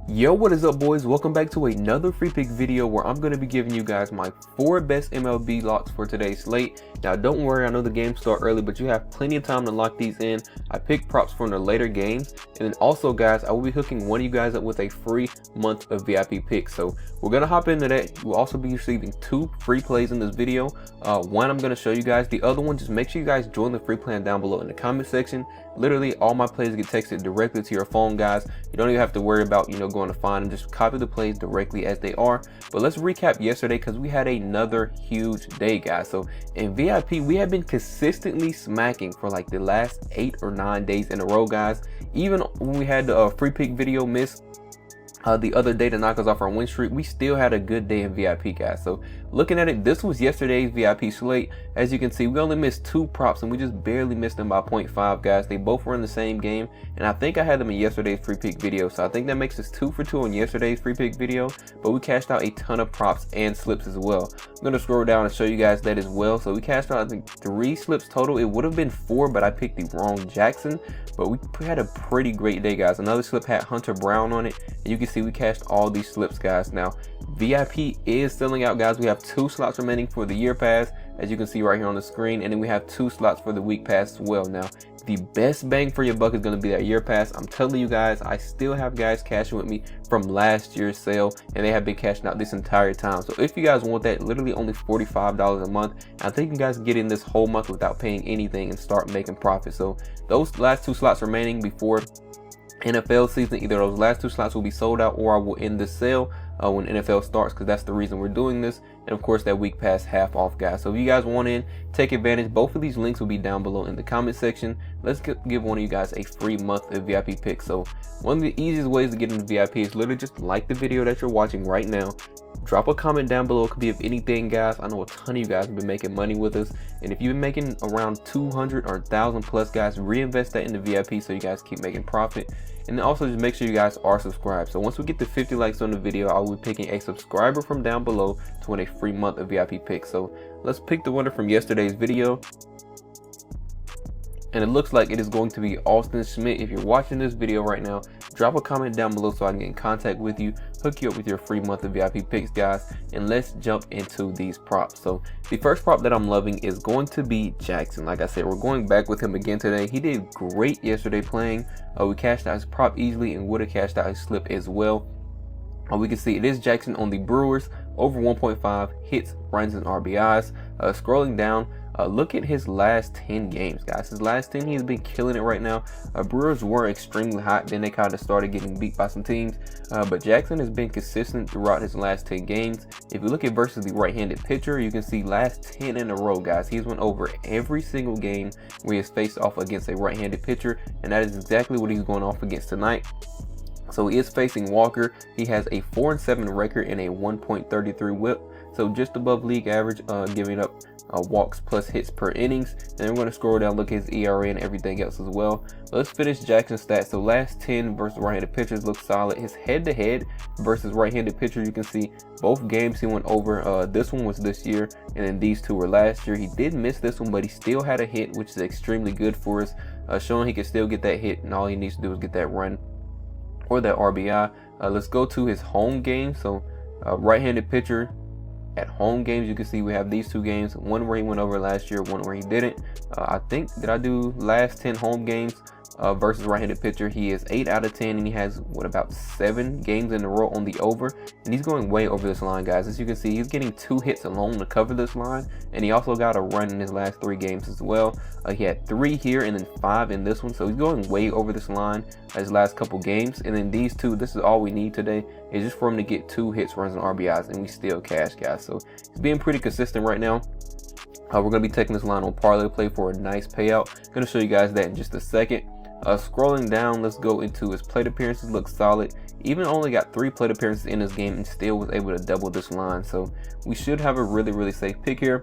Yo, what is up, boys? Welcome back to another free pick video where I'm going to be giving you guys my 4 best MLB locks for today's slate. Now don't worry, I know the games start early, but you have plenty of time to lock these in. I picked props from the later games, and then also guys, I will be hooking one of you guys up with a free month of VIP picks. So we're going to hop into that. We'll also be receiving 2 free plays in this video. One I'm going to show you guys, the other one, just make sure you guys join the free plan down below in the comment section. Literally all my plays get texted directly to your phone, guys. You don't even have to worry about going to find them, just copy the plays directly as they are. But let's recap yesterday because we had another huge day, guys. So in VIP, we have been consistently smacking for like the last 8 or 9 days in a row, guys. Even when we had the free pick video miss the other day to knock us off our win streak, we still had a good day in VIP, guys. So looking at it, this was yesterday's VIP slate. As you can see, we only missed 2 props and we just barely missed them by 0.5, guys. They both were in the same game, and I think I had them in yesterday's free pick video, so I think that makes us 2 for 2 on yesterday's free pick video. But we cashed out a ton of props and slips as well. I'm gonna scroll down and show you guys that as well. So we cashed out, I think, 3 slips total. It would have been 4, but I picked the wrong Jackson. But we had a pretty great day, guys. Another slip had Hunter Brown on it, and you can see we cashed all these slips, guys. Now VIP is selling out, guys. We have 2 slots remaining for the year pass, as you can see right here on the screen, and then we have 2 slots for the week pass as well. Now the best bang for your buck is going to be that year pass. I'm telling you guys, I still have guys cashing with me from last year's sale, and they have been cashing out this entire time. So if you guys want that, literally only $45 a month, I think you guys can get in this whole month without paying anything and start making profit. So those last 2 slots remaining before NFL season, either those last 2 slots will be sold out, or I will end the sale when NFL starts, because that's the reason we're doing this. And of course, that week pass half off, guys. So if you guys want in, take advantage. Both of these links will be down below in the comment section. Let's give one of you guys a free month of VIP picks. So one of the easiest ways to get into VIP is literally just like the video that you're watching right now. Drop a comment down below. It could be of anything, guys. I know a ton of you guys have been making money with us, and if you've been making around 200 or 1,000 plus, guys, reinvest that into VIP so you guys keep making profit. And then also just make sure you guys are subscribed. So once we get to 50 likes on the video, I will be picking a subscriber from down below to win a free month of VIP picks. So let's pick the winner from yesterday's video, and it looks like it is going to be Austin Schmidt. If you're watching this video right now, drop a comment down below so I can get in contact with you, hook you up with your free month of VIP picks, guys. And let's jump into these props. So the first prop that I'm loving is going to be Jackson. Like I said, we're going back with him again today. He did great yesterday playing. We cashed out his prop easily and would have cashed out his slip as well. We can see it is Jackson on the Brewers, over 1.5 hits, runs, and RBIs. Scrolling down, look at his last 10 games, guys. His last 10, he's been killing it right now. Brewers were extremely hot, then they kind of started getting beat by some teams, but Jackson has been consistent throughout his last 10 games. If you look at versus the right-handed pitcher, you can see last 10 in a row, guys. He's went over every single game where he has faced off against a right-handed pitcher, and that is exactly what he's going off against tonight. So he is facing Walker. He has a 4-7 record and a 1.33 whip, so just above league average, giving up walks plus hits per innings. And we're going to scroll down, look at his ERA and everything else as well. But let's finish Jackson's stats. So last 10 versus right-handed pitchers look solid. His head-to-head versus right-handed pitchers, you can see both games he went over. This one was this year, and then these 2 were last year. He did miss this one, but he still had a hit, which is extremely good for us, showing he can still get that hit, and all he needs to do is get that run or that RBI. Let's go to his home game. So right-handed pitcher at home games, you can see we have these 2 games, one where he went over last year, one where he didn't. I think, did I do last 10 home games versus right-handed pitcher? He is 8 out of 10, and he has about 7 games in a row on the over, and he's going way over this line, guys. As you can see, he's getting 2 hits alone to cover this line, and he also got a run in his last 3 games as well. He had 3 here and then 5 in this one, so he's going way over this line his last couple games. And then these 2, this is all we need today, is just for him to get 2 hits, runs, and RBIs, and we still cash, guys. So he's being pretty consistent right now. We're going to be taking this line on ParlayPlay for a nice payout. Going to show you guys that in just a second. Scrolling down, let's go into his plate appearances. Looks solid. Even only got 3 plate appearances in this game and still was able to double this line. So we should have a really safe pick here.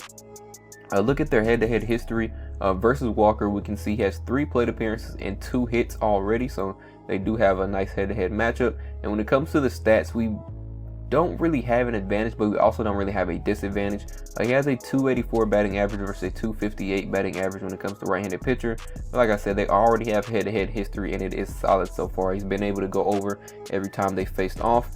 Look at their head-to-head history. Versus Walker, we can see he has 3 plate appearances and 2 hits already. So they do have a nice head-to-head matchup. And when it comes to the stats, we don't really have an advantage, but we also don't really have a disadvantage. He has a 284 batting average versus a 258 batting average when it comes to right-handed pitcher. But like I said, they already have head-to-head history, and it is solid so far. He's been able to go over every time they faced off.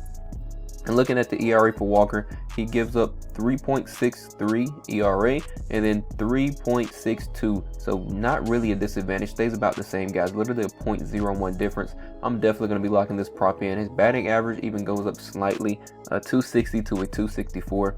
And looking at the ERA for Walker, he gives up 3.63 ERA and then 3.62. So not really a disadvantage. Stays about the same, guys. Literally a 0.01 difference. I'm definitely going to be locking this prop in. His batting average even goes up slightly, 260 to a 264.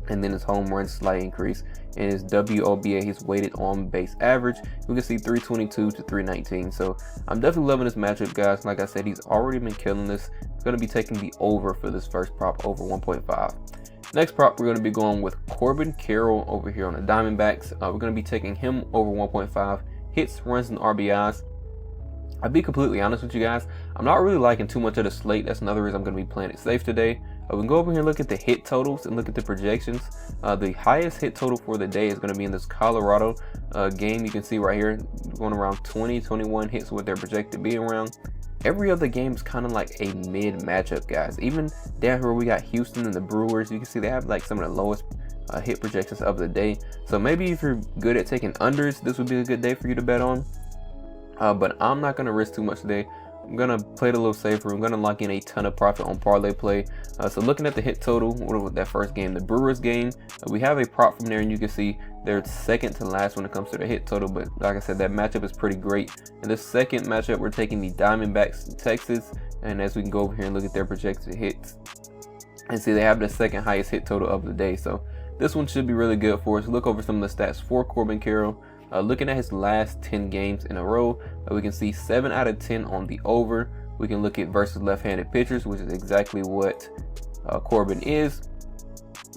And then his home run slight increase. And his WOBA, his weighted on base average, we can see 322 to 319. So I'm definitely loving this matchup, guys. Like I said, he's already been killing this. He's going to be taking the over for this first prop, over 1.5. Next prop, we're going to be going with Corbin Carroll over here on the Diamondbacks. We're going to be taking him over 1.5 hits, runs, and RBIs. I'll be completely honest with you guys. I'm not really liking too much of the slate. That's another reason I'm going to be playing it safe today. We can go over here and look at the hit totals and look at the projections. The highest hit total for the day is going to be in this Colorado game. You can see right here, going around 20-21 hits, what they're projected to be around. Every other game is kind of like a mid matchup, guys. Even down here we got Houston and the Brewers, you can see they have like some of the lowest hit projections of the day. So maybe if you're good at taking unders, this would be a good day for you to bet on. But I'm not going to risk too much today. I'm going to play it a little safer. I'm going to lock in a ton of profit on ParlayPlay. So looking at the hit total, what was that first game? The Brewers game. We have a prop from there, and you can see they're second to last when it comes to the hit total. But like I said, that matchup is pretty great. In this second matchup, we're taking the Diamondbacks in Texas. And as we can go over here and look at their projected hits, and see they have the second highest hit total of the day. So this one should be really good for us. Look over some of the stats for Corbin Carroll. Looking at his last 10 games in a row, we can see 7 out of 10 on the over. We can look at versus left-handed pitchers, which is exactly what Corbin is.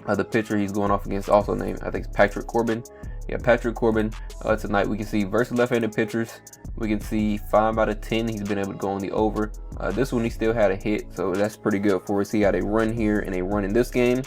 The pitcher he's going off against, also named, I think it's Patrick Corbin. Yeah, Patrick Corbin. Tonight we can see versus left-handed pitchers. We can see 5 out of 10 he's been able to go on the over. This one he still had a hit, so that's pretty good for us. He had a run here and a run in this game.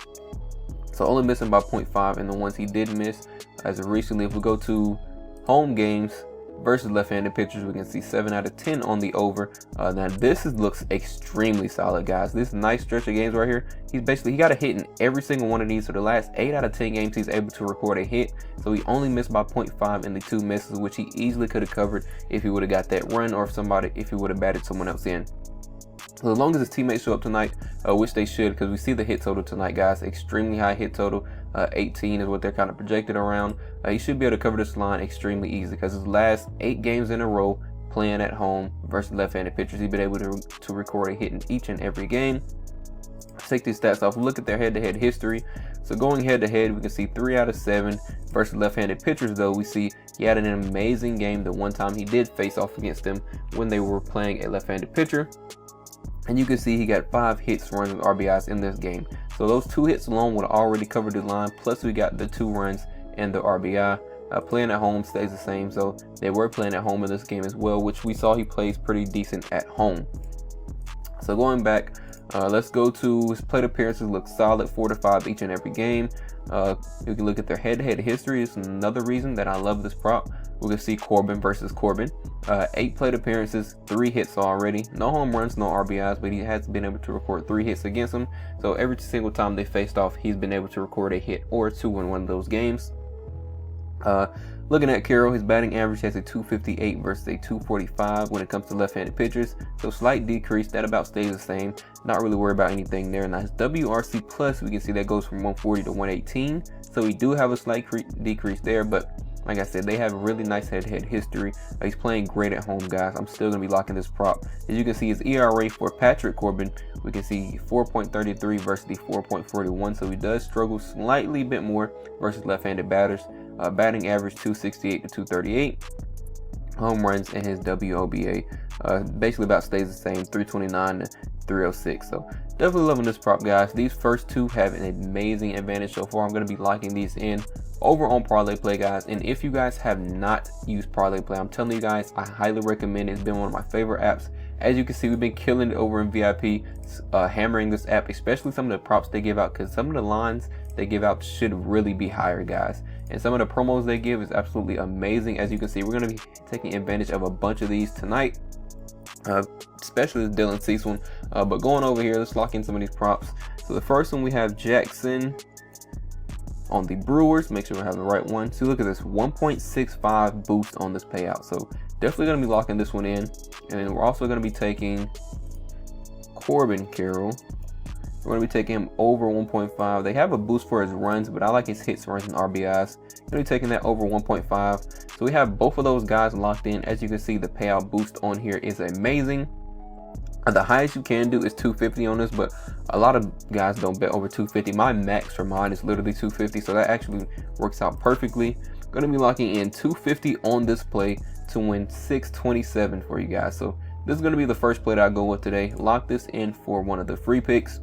So only missing by 0.5, and the ones he did miss, as of recently, if we go to home games versus left-handed pitchers, we can see 7 out of 10 on the over. Now this looks extremely solid, guys. This nice stretch of games right here, he got a hit in every single one of these. So the last 8 out of 10 games he's able to record a hit. So he only missed by 0.5 in the 2 misses, which he easily could have covered if he would have got that run, or if he would have batted someone else in. So as long as his teammates show up tonight, which they should, because we see the hit total tonight, guys, extremely high hit total. 18 is what they're kind of projected around. He should be able to cover this line extremely easy, because his last 8 games in a row playing at home versus left-handed pitchers, he's been able to record a hit in each and every game. Let's take these stats off. Look at their head-to-head history. So going head-to-head, we can see 3 out of 7 versus left-handed pitchers. Though we see he had an amazing game the one time he did face off against them when they were playing a left-handed pitcher. And you can see he got 5 hits, runs, and RBIs in this game. So those 2 hits alone would already cover the line. Plus we got the 2 runs and the RBI. Playing at home stays the same. So they were playing at home in this game as well, which we saw he plays pretty decent at home. So going back, let's go to his plate appearances. Look solid, 4 to 5 each and every game. You can look at their head-to-head history. It's another reason that I love this prop. We can see Corbin versus Corbin. 8 plate appearances, 3 hits already. No home runs, no RBIs, but he has been able to record 3 hits against him. So every single time they faced off, he's been able to record a hit or 2 in one of those games. Looking at Carroll, his batting average has a 258 versus a 245 when it comes to left-handed pitchers. So slight decrease, that about stays the same. Not really worried about anything there. Now his WRC plus, we can see that goes from 140 to 118. So we do have a slight decrease there, but like I said, they have a really nice head-to-head history. He's playing great at home, guys. I'm still going to be locking this prop. As you can see, his ERA for Patrick Corbin, we can see 4.33 versus the 4.41. So he does struggle slightly bit more versus left-handed batters. Batting average 268 to 238. Home runs and his WOBA basically about stays the same, 329 to 306. So definitely loving this prop, guys. These first 2 have an amazing advantage so far. I'm going to be locking these in over on ParlayPlay, guys. And if you guys have not used ParlayPlay, I'm telling you guys, I highly recommend it. It's been one of my favorite apps. As you can see, we've been killing it over in VIP, hammering this app, especially some of the props they give out, because some of the lines they give out should really be higher, guys. And some of the promos they give is absolutely amazing. As you can see, we're going to be taking advantage of a bunch of these tonight, especially this Dylan Cease one. But going over here, let's lock in some of these props. So So the first one we have Jackson on the Brewers. Make sure we have the right one. See, look at this 1.65 boost on this payout. So definitely going to be locking this one in. And then we're also going to be taking Corbin Carroll. We're going to be taking him over 1.5. They have a boost for his runs, but I like his hits, runs, and RBIs. Going to be taking that over 1.5. So we have both of those guys locked in. As you can see, the payout boost on here is amazing. The highest you can do is 250 on this, but a lot of guys don't bet over 250. My max for mine is literally 250, so that actually works out perfectly. Going to be locking in 250 on this play to win 627 for you guys. So this is going to be the first play that I go with today. Lock this in for one of the free picks,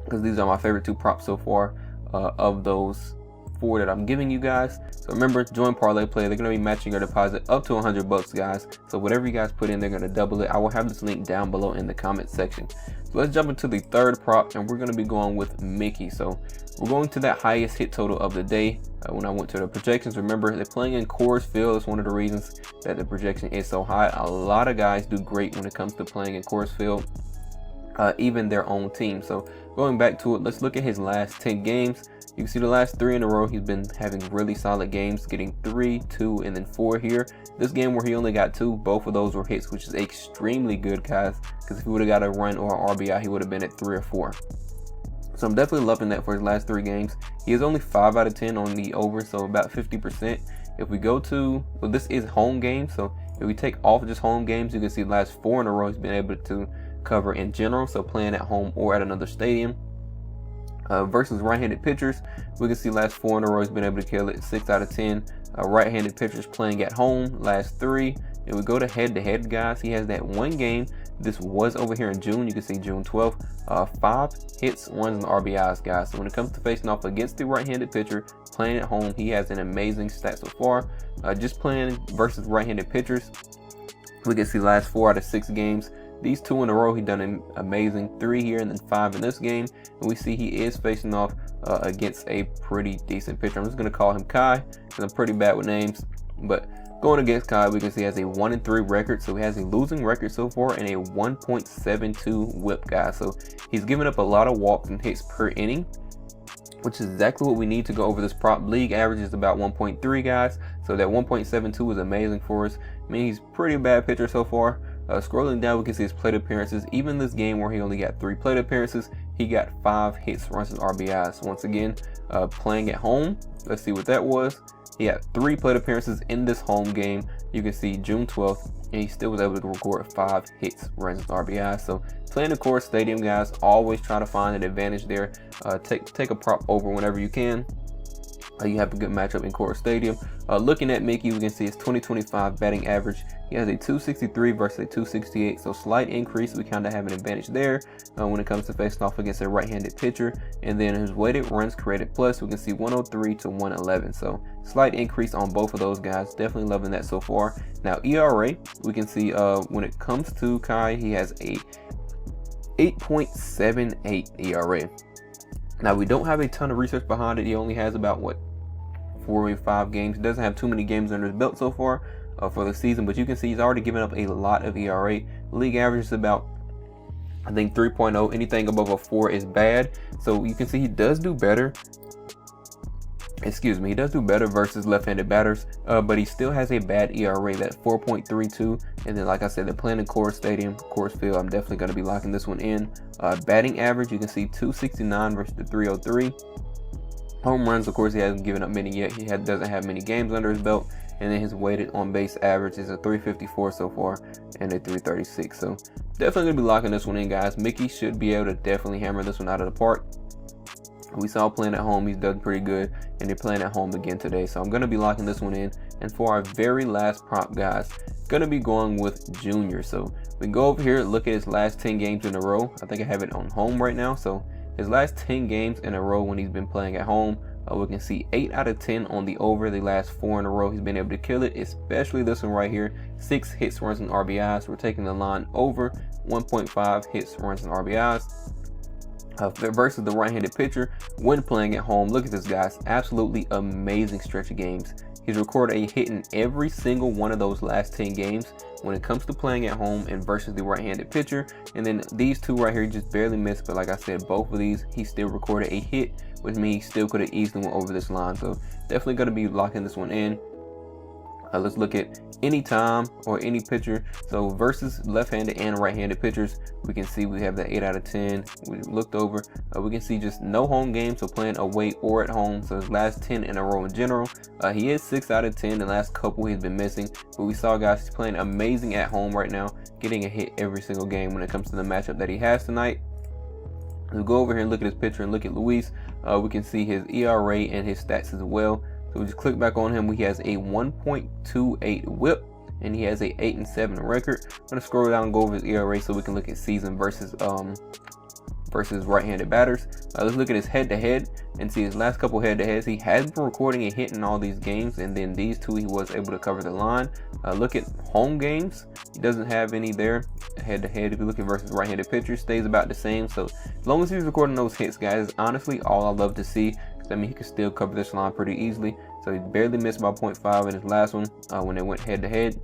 because these are my favorite two props so far of those 4 that I'm giving you guys. So remember, join ParlayPlay. They're going to be matching your deposit up to 100 bucks, guys. So whatever you guys put in, they're going to double it. I will have this link down below in the comment section. So let's jump into the third prop, and we're going to be going with Mickey. So we're going to that highest hit total of the day. When I went to the projections, remember they're playing in Coors Field. It's one of the reasons that the projection is so high. A lot of guys do great when it comes to playing in Coors Field, even their own team. So going back to it, let's look at his last 10 games. You can see the last 3 in a row, he's been having really solid games, getting 3, 2, and then 4 here. This game where he only got 2, both of those were hits, which is extremely good, guys, because if he would have got a run or an RBI, he would have been at 3 or 4. So I'm definitely loving that for his last 3 games. He is only 5 out of 10 on the over, so about 50%. If we go to, well, this is home games, so if we take off just home games, you can see the last 4 in a row he's been able to cover in general, so playing at home or at another stadium. Versus right-handed pitchers, we can see last 4 in a row he's been able to kill it, 6 out of 10. Right-handed pitchers playing at home, last 3. And we go to head-to-head, guys. He has that 1 game. This was over here in June. You can see June 12th. 5 hits, runs, and RBIs, guys. So when it comes to facing off against the right-handed pitcher, playing at home, he has an amazing stat so far. Just playing versus right-handed pitchers, we can see last 4 out of 6 games. These 2 in a row, he done an amazing. 3 here and then 5 in this game. And we see he is facing off against a pretty decent pitcher. I'm just going to call him Kai, because I'm pretty bad with names. But going against Kai, we can see he has a 1-3 record. So he has a losing record so far and a 1.72 whip, guys. So he's giving up a lot of walks and hits per inning, which is exactly what we need to go over this prop. League average is about 1.3, guys. So that 1.72 is amazing for us. I mean, he's a pretty bad pitcher so far. Scrolling down, we can see his plate appearances. Even this game where he only got 3 plate appearances, he got 5 hits, runs, and RBIs. Once again, playing at home, let's see what that was. He had 3 plate appearances in this home game. You can see June 12th, and he still was able to record 5 hits, runs, and RBIs. So playing the Coors Stadium, guys, always try to find an advantage there. Take a prop over whenever you can. You have a good matchup in Coors Stadium. Looking at Mickey, we can see his 2025 batting average. He has a 263 versus a 268, so slight increase. We kind of have an advantage there when it comes to facing off against a right-handed pitcher. And then his weighted runs created plus, we can see 103 to 111. So slight increase on both of those guys. Definitely loving that so far. Now ERA, we can see when it comes to Kai, he has a 8.78 ERA. Now we don't have a ton of research behind it. He only has about 4 or 5 games. He doesn't have too many games under his belt so far for the season, but you can see he's already given up a lot of ERA. League average is about, I think, 3.0. Anything above a 4 is bad. So you can see he does do better. He does do better versus left-handed batters, but he still has a bad ERA, that 4.32. And then, like I said, they're playing in Coors Stadium, Coors Field. I'm definitely going to be locking this one in. Batting average, you can see 269 versus the 303. Home runs, of course, he hasn't given up many yet. He doesn't have many games under his belt. And then his weighted on base average is a 354 so far and a 336. So definitely going to be locking this one in, guys. Mickey should be able to definitely hammer this one out of the park. We saw playing at home, he's done pretty good, and they're playing at home again today. So I'm going to be locking this one in. And for our very last prop, guys, going to be going with Junior. So we can go over here, look at his last 10 games in a row. I think I have it on home right now. So his last 10 games in a row when he's been playing at home, we can see 8 out of 10 on the over. The last 4 in a row, he's been able to kill it, especially this one right here. 6 hits, runs, and RBIs. We're taking the line over 1.5 hits, runs, and RBIs. Versus the right-handed pitcher when playing at home. Look at this, guys. Absolutely amazing stretch of games. He's recorded a hit in every single one of those last 10 games when it comes to playing at home and versus the right-handed pitcher. And then these two right here, he just barely missed, but like I said, both of these he still recorded a hit, which means he still could have easily went over this line. So definitely going to be locking this one in. Let's look at any time or any pitcher. So versus left-handed and right-handed pitchers, we can see we have the 8 out of 10. We looked over, we can see just no home games, so playing away or at home. So his last 10 in a row in general. He is 6 out of 10. The last couple he's been missing, but we saw guys he's playing amazing at home right now, getting a hit every single game when it comes to the matchup that he has tonight. We'll go over here and look at his pitcher and look at Luis. We can see his ERA and his stats as well. So we just click back on him. He has a 1.28 whip and he has a 8-7 record. I'm gonna scroll down and go over his ERA so we can look at season versus right-handed batters. Let's look at his head-to-head and see his last couple head-to-heads. He has been recording a hit in all these games, and then these two he was able to cover the line. Look at home games. He doesn't have any there. Head-to-head, if you look at versus right-handed pitchers, stays about the same. So as long as he's recording those hits, guys, honestly, all I love to see. I mean, he can still cover this line pretty easily. So he barely missed by 0.5 in his last one when they went head-to-head.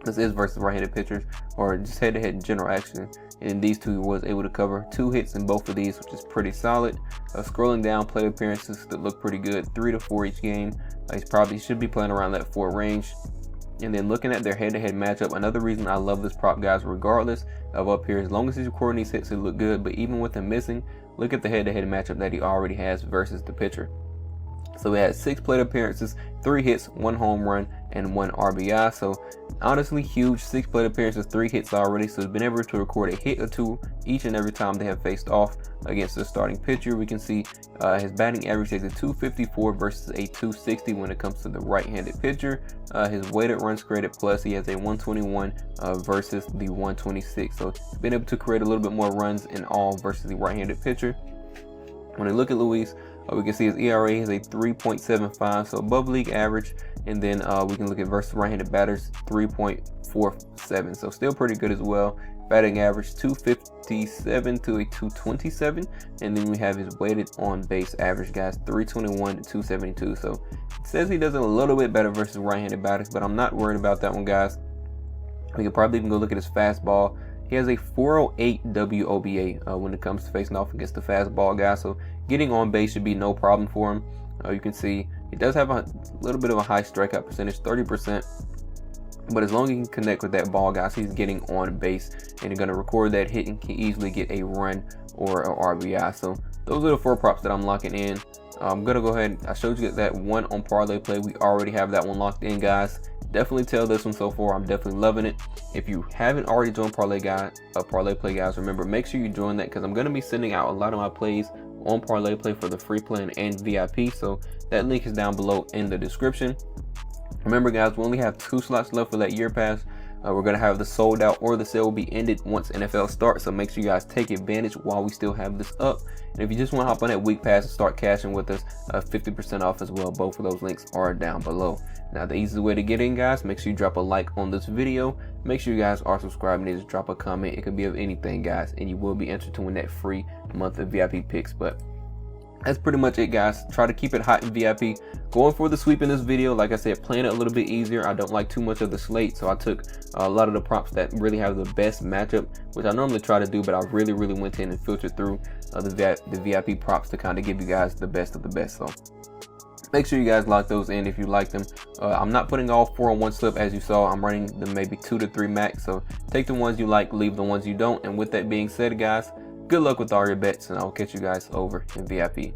This is versus right-handed pitchers, or just head-to-head in general, actually. And these two he was able to cover 2 hits in both of these, which is pretty solid. Scrolling down, plate appearances that look pretty good, 3 to 4 each game. He probably should be playing around that 4 range. And then looking at their head-to-head matchup, another reason I love this prop, guys, regardless of up here, as long as he's recording these hits, it look good. But even with him missing, look at the head-to-head matchup that he already has versus the pitcher. So he had 6 plate appearances, 3 hits, 1 home run, and 1 RBI. So honestly, huge. 6 plate appearances, 3 hits already. So he's been able to record a hit or 2 each and every time they have faced off against the starting pitcher. We can see his batting average is a 254 versus a 260 when it comes to the right-handed pitcher. His weighted runs created plus, he has a 121 versus the 126. So he's been able to create a little bit more runs in all versus the right-handed pitcher. When we look at Luis, we can see his ERA is a 3.75, so above league average. And then we can look at versus right-handed batters, 3.47, so still pretty good as well. Batting average 257 to a 227, and then we have his weighted on base average, guys, 321 to 272. So it says he does it a little bit better versus right-handed batters, but I'm not worried about that one, guys. We could probably even go look at his fastball. He has a 408 WOBA when it comes to facing off against the fastball, guys. So getting on base should be no problem for him. You can see he does have a little bit of a high strikeout percentage, 30%. But as long as he can connect with that ball, guys, he's getting on base and he's going to record that hit and can easily get a run or an RBI. So those are the 4 props that I'm locking in. I'm going to go ahead. I showed you that one on ParlayPlay. We already have that one locked in, guys. Definitely tell this one so far. I'm definitely loving it. If you haven't already joined ParlayPlay, guys, remember, make sure you join that because I'm going to be sending out a lot of my plays on ParlayPlay for the free plan and VIP. So that link is down below in the description. Remember, guys, we only have 2 slots left for that year pass. We're going to have the sold out or the sale will be ended once NFL starts. So make sure you guys take advantage while we still have this up. And if you just want to hop on that week pass and start cashing with us, 50% off as well. Both of those links are down below. Now, the easiest way to get in, guys, make sure you drop a like on this video. Make sure you guys are subscribing and just drop a comment. It could be of anything, guys, and you will be entered to win that free month of VIP picks. But that's pretty much it, guys. Try to keep it hot in VIP. Going for the sweep in this video. Like I said, playing it a little bit easier. I don't like too much of the slate, so I took a lot of the props that really have the best matchup, which I normally try to do, but I really went in and filtered through the VIP props to kind of give you guys the best of the best. So make sure you guys lock those in if you like them. I'm not putting all 4 on one slip, as you saw. I'm running them maybe 2 to 3 max. So take the ones you like, leave the ones you don't. And with that being said, guys, good luck with all your bets, and I'll catch you guys over in VIP.